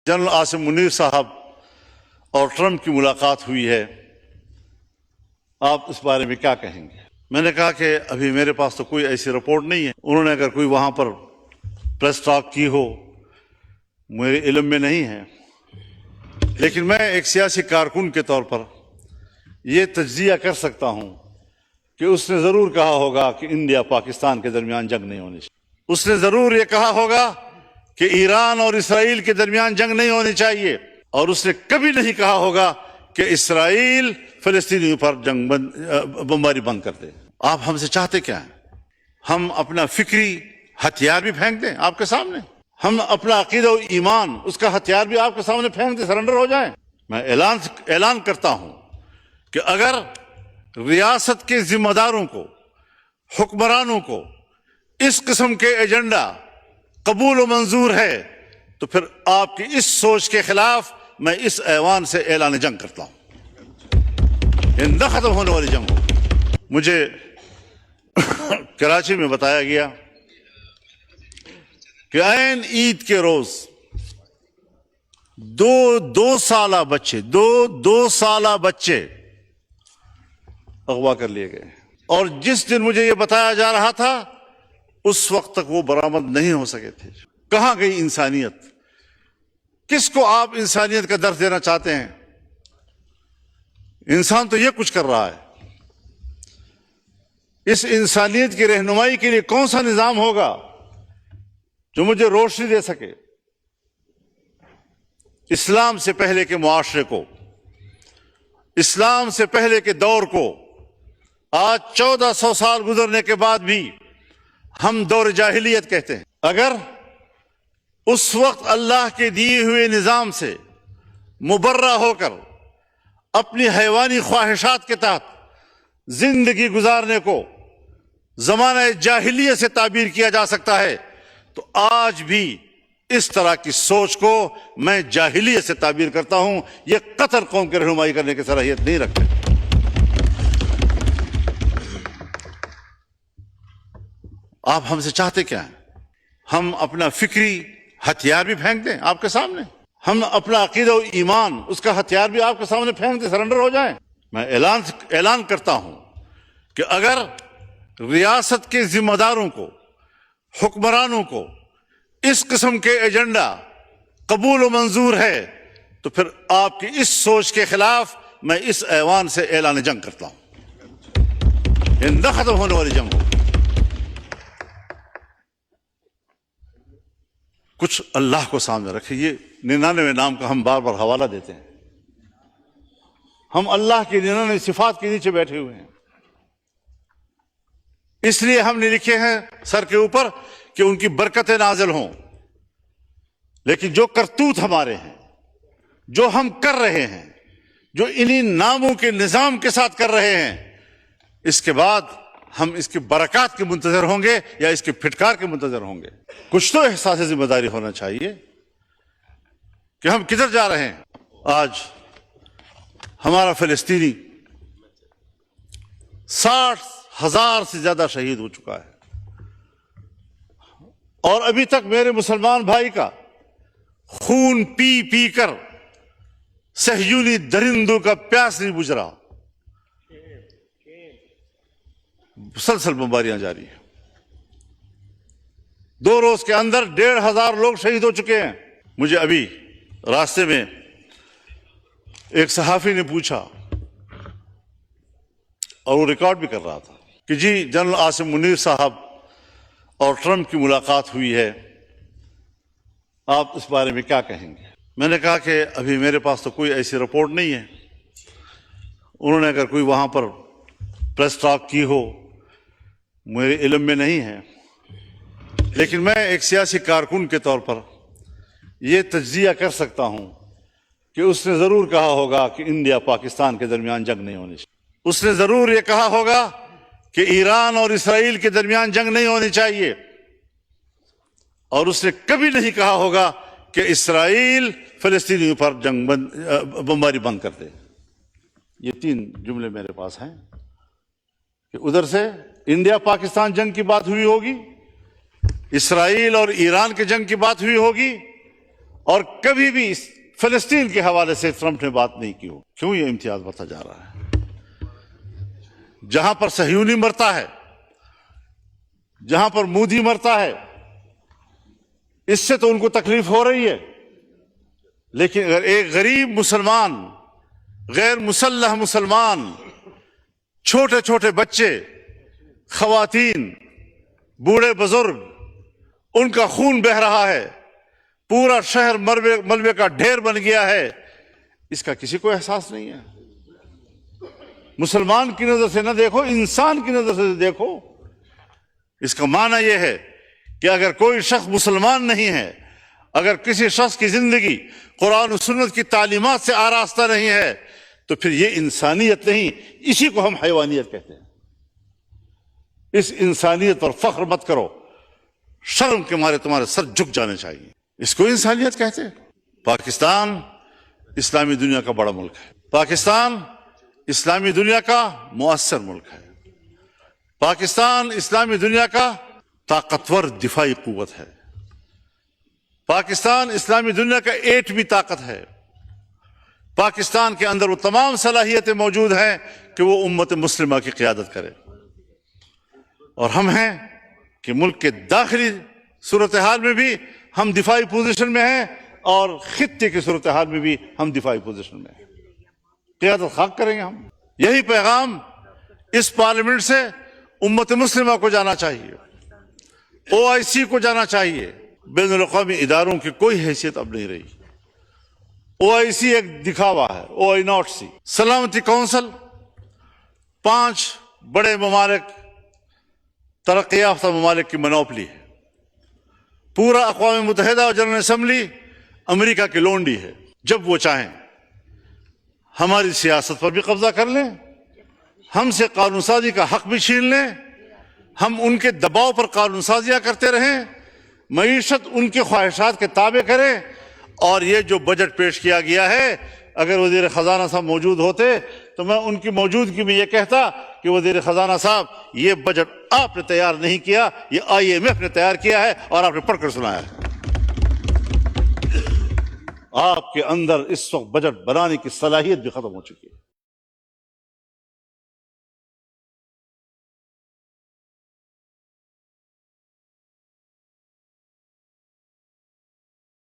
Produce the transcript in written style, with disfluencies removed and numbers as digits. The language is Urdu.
جنرل عاصم منیر صاحب اور ٹرمپ کی ملاقات ہوئی ہے، آپ اس بارے میں کیا کہیں گے؟ میں نے کہا کہ ابھی میرے پاس تو کوئی ایسی رپورٹ نہیں ہے، انہوں نے اگر کوئی وہاں پر پریس ٹاک کی ہو میرے علم میں نہیں ہے، لیکن میں ایک سیاسی کارکن کے طور پر یہ تجزیہ کر سکتا ہوں کہ اس نے ضرور کہا ہوگا کہ انڈیا پاکستان کے درمیان جنگ نہیں ہونی چاہیے، اس نے ضرور یہ کہا ہوگا کہ ایران اور اسرائیل کے درمیان جنگ نہیں ہونی چاہیے، اور اس نے کبھی نہیں کہا ہوگا کہ اسرائیل فلسطینیوں پر بمباری بند کر دے۔ آپ ہم سے چاہتے کیا ہیں؟ ہم اپنا فکری ہتھیار بھی پھینک دیں آپ کے سامنے، ہم اپنا عقیدہ و ایمان اس کا ہتھیار بھی آپ کے سامنے پھینک دیں، سرنڈر ہو جائیں؟ میں اعلان کرتا ہوں کہ اگر ریاست کے ذمہ داروں کو، حکمرانوں کو اس قسم کے ایجنڈا قبول و منظور ہے تو پھر آپ کی اس سوچ کے خلاف میں اس ایوان سے اعلان جنگ کرتا ہوں۔ یہ نہ ختم ہونے والی جنگ ہو۔ مجھے کراچی میں بتایا گیا کہ عین عید کے روز دو سالہ بچے اغوا کر لیے گئے، اور جس دن مجھے یہ بتایا جا رہا تھا اس وقت تک وہ برآمد نہیں ہو سکے تھے۔ کہاں گئی انسانیت؟ کس کو آپ انسانیت کا درس دینا چاہتے ہیں؟ انسان تو یہ کچھ کر رہا ہے، اس انسانیت کی رہنمائی کے لیے کون سا نظام ہوگا جو مجھے روشنی دے سکے اسلام سے پہلے کے معاشرے کو، اسلام سے پہلے کے دور کو؟ آج 1400 سال گزرنے کے بعد بھی ہم دور جاہلیت کہتے ہیں۔ اگر اس وقت اللہ کے دیے ہوئے نظام سے مبرہ ہو کر اپنی حیوانی خواہشات کے تحت زندگی گزارنے کو زمانہ جاہلیت سے تعبیر کیا جا سکتا ہے تو آج بھی اس طرح کی سوچ کو میں جاہلیت سے تعبیر کرتا ہوں۔ یہ قطر قوم کی رہنمائی کرنے کی صلاحیت نہیں رکھتے۔ آپ ہم سے چاہتے کیا ہیں؟ ہم اپنا فکری ہتھیار بھی پھینک دیں آپ کے سامنے، ہم اپنا عقیدہ و ایمان اس کا ہتھیار بھی آپ کے سامنے پھینک دیں، سرنڈر ہو جائیں؟ میں اعلان کرتا ہوں کہ اگر ریاست کے ذمہ داروں کو، حکمرانوں کو اس قسم کے ایجنڈا قبول و منظور ہے تو پھر آپ کی اس سوچ کے خلاف میں اس ایوان سے اعلان جنگ کرتا ہوں۔ یہ نہ ختم ہونے والی جنگ ہو۔ کچھ اللہ کو سامنے رکھے۔ یہ 99 نام کا ہم بار بار حوالہ دیتے ہیں، ہم اللہ کی 99 صفات کے نیچے بیٹھے ہوئے ہیں، اس لیے ہم نے لکھے ہیں سر کے اوپر کہ ان کی برکتیں نازل ہوں، لیکن جو کرتوت ہمارے ہیں، جو ہم کر رہے ہیں، جو انہی ناموں کے نظام کے ساتھ کر رہے ہیں، اس کے بعد ہم اس کی برکات کے منتظر ہوں گے یا اس کے پھٹکار کے منتظر ہوں گے؟ کچھ تو احساس ذمہ داری ہونا چاہیے کہ ہم کدھر جا رہے ہیں۔ آج ہمارا فلسطینی 60,000 سے زیادہ شہید ہو چکا ہے، اور ابھی تک میرے مسلمان بھائی کا خون پی پی کر صہیونی درندوں کا پیاس نہیں بجھ رہا۔ مسلسل بمباریاں جاری ہیں، 2 روز کے اندر 1,500 لوگ شہید ہو چکے ہیں۔ مجھے ابھی راستے میں ایک صحافی نے پوچھا، اور وہ ریکارڈ بھی کر رہا تھا، کہ جی جنرل عاصم منیر صاحب اور ٹرمپ کی ملاقات ہوئی ہے، آپ اس بارے میں کیا کہیں گے؟ میں نے کہا کہ ابھی میرے پاس تو کوئی ایسی رپورٹ نہیں ہے، انہوں نے اگر کوئی وہاں پر پریس ٹاک کی ہو میرے علم میں نہیں ہے، لیکن میں ایک سیاسی کارکن کے طور پر یہ تجزیہ کر سکتا ہوں کہ اس نے ضرور کہا ہوگا کہ انڈیا پاکستان کے درمیان جنگ نہیں ہونی چاہیے، اس نے ضرور یہ کہا ہوگا کہ ایران اور اسرائیل کے درمیان جنگ نہیں ہونی چاہیے، اور اس نے کبھی نہیں کہا ہوگا کہ اسرائیل فلسطینیوں پر بمباری بند کر دے۔ یہ 3 جملے میرے پاس ہیں کہ ادھر سے انڈیا پاکستان جنگ کی بات ہوئی ہوگی، اسرائیل اور ایران کے جنگ کی بات ہوئی ہوگی، اور کبھی بھی فلسطین کے حوالے سے ٹرمپ نے بات نہیں کی ہو. کیوں یہ امتیاز بڑھتا جا رہا ہے؟ جہاں پر صہیونی مرتا ہے، جہاں پر مودی مرتا ہے، اس سے تو ان کو تکلیف ہو رہی ہے، لیکن اگر ایک غریب مسلمان، غیر مسلح مسلمان، چھوٹے چھوٹے بچے، خواتین، بوڑھے بزرگ، ان کا خون بہہ رہا ہے، پورا شہر ملبے کا ڈھیر بن گیا ہے، اس کا کسی کو احساس نہیں ہے. مسلمان کی نظر سے نہ دیکھو، انسان کی نظر سے دیکھو. اس کا معنی یہ ہے کہ اگر کوئی شخص مسلمان نہیں ہے، اگر کسی شخص کی زندگی قرآن و سنت کی تعلیمات سے آراستہ نہیں ہے، تو پھر یہ انسانیت نہیں، اسی کو ہم حیوانیت کہتے ہیں. اس انسانیت پر فخر مت کرو، شرم کے مارے تمہارے سر جھک جانے چاہیے. اس کو انسانیت کہتے ہیں. پاکستان اسلامی دنیا کا بڑا ملک ہے. پاکستان اسلامی دنیا کا مؤثر ملک ہے. پاکستان اسلامی دنیا کا طاقتور دفاعی قوت ہے. پاکستان اسلامی دنیا کا ایٹمی طاقت ہے. پاکستان کے اندر وہ تمام صلاحیتیں موجود ہیں کہ وہ امت مسلمہ کی قیادت کرے. اور ہم ہیں کہ ملک کے داخلی صورتحال میں بھی ہم دفاعی پوزیشن میں ہیں، اور خطے کی صورتحال میں بھی ہم دفاعی پوزیشن میں ہیں. قیادت خاک کریں گے ہم. یہی پیغام اس پارلیمنٹ سے امت مسلمہ کو جانا چاہیے، OIC کو جانا چاہیے. بین الاقوامی اداروں کی کوئی حیثیت اب نہیں رہی. OIC ایک دکھاوا ہے، OIC. سلامتی کونسل 5 بڑے ممالک، ترقی یافتہ ممالک کی منوپلی ہے. پورا اقوام متحدہ اور جنرل اسمبلی امریکہ کی لونڈی ہے. جب وہ چاہیں ہماری سیاست پر بھی قبضہ کر لیں، ہم سے قانون سازی کا حق بھی چھین لیں، ہم ان کے دباؤ پر قانون سازیاں کرتے رہیں، معیشت ان کی خواہشات کے تابع کریں. اور یہ جو بجٹ پیش کیا گیا ہے، اگر وزیر خزانہ صاحب موجود ہوتے تو میں ان کی موجودگی میں یہ کہتا کہ وزیر خزانہ صاحب، یہ بجٹ آپ نے تیار نہیں کیا، یہ IMF نے تیار کیا ہے اور آپ نے پڑھ کر سنایا ہے. آپ کے اندر اس وقت بجٹ بنانے کی صلاحیت بھی ختم ہو چکی ہے.